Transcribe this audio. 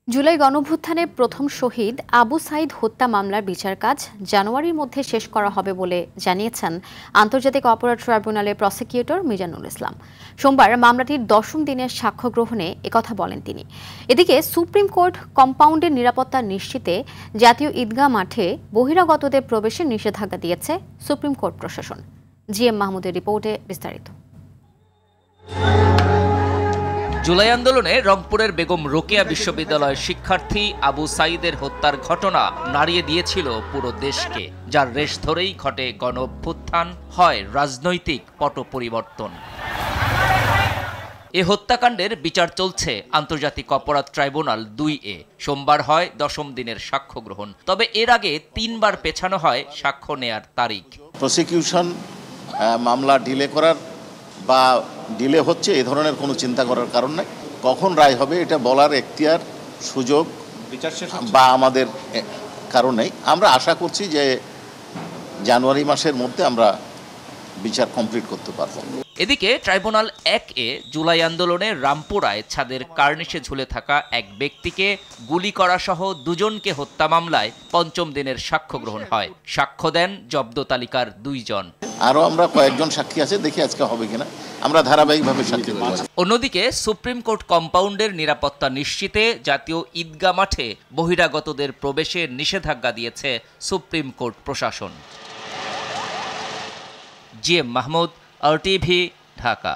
জুলাই গণঅভ্যুত্থানে প্রথম শহীদ আবু সাইদ হত্যা মামলার বিচার কাজ জানুয়ারির মধ্যে শেষ করা হবে বলে জানিয়েছেন আন্তর্জাতিক অপরাধ ট্রাইব্যুনালের প্রসিকিউটর মিজানুল ইসলাম। সোমবার মামলাটির 10ম দিনের সাক্ষ্য গ্রহণে একথা বলেন তিনি। এদিকে সুপ্রিম কোর্ট কম্পাউন্ডের নিরাপত্তা নিশ্চিতে জাতীয় ঈদগাহ মাঠে বহিরাগতদের প্রবেশের নিষেধাজ্ঞা দিয়েছে সুপ্রিম কোর্ট প্রশাসন। জিএম মাহমুদের রিপোর্টে বিস্তারিত। জুলাই আন্দোলনে রংপুরের বেগম রোকেয়া বিশ্ববিদ্যালয়ের শিক্ষার্থী আবু সাইদের হত্যার ঘটনা নাড়িয়ে দিয়েছিল পুরো দেশকে, যার রেশ ধরেই ঘটে গণঅভ্যুত্থান, হয় রাজনৈতিক পট পরিবর্তন। এ হত্যাকাণ্ডের বিচার চলছে আন্তর্জাতিক অপরাধ ট্রাইব্যুনাল 2A। সোমবার হয় 10ম দিনের সাক্ষ্য গ্রহণ, তবে এর আগে 3বার পেছানো হয় সাক্ষ্য নেয়ার তারিখ। প্রসিকিউশন মামলা ডিলে করার বা ডিলে হচ্ছে এ ধরনের কোনো চিন্তা করার কারণ নাই। কখন রায় হবে এটা বলার এখতিয়ার সুযোগ বা আমাদের কারণ নেই। আমরা আশা করছি যে জানুয়ারি মাসের মধ্যে আমরা বিচার কমপ্লিট করতে পারব। এদিকে ট্রাইব্যুনাল 1A জুলাই আন্দোলনে রামপুরায় ছাদের কার্নিশে ঝুলে থাকা এক ব্যক্তিকে গুলি করা সহ দুজনকে হত্যা মামলায় 5ম দিনের সাক্ষ্য গ্রহণ হয়। সাক্ষ্য দেন জব্দ তালিকার 2 জন। আরও আমরা কয়েকজন সাক্ষী আছে, দেখি আজকে হবে কিনা, আমরা ধারাবাহিকভাবে সাক্ষী দেব। অন্যদিকে সুপ্রিম কোর্ট কম্পাউন্ডের নিরাপত্তা নিশ্চিতে জাতীয় ঈদগাহ মাঠে বহিরাগতদের প্রবেশের নিষেধাজ্ঞা দিয়েছে সুপ্রিম কোর্ট প্রশাসন। GM Mahmud, RTV, Dhaka.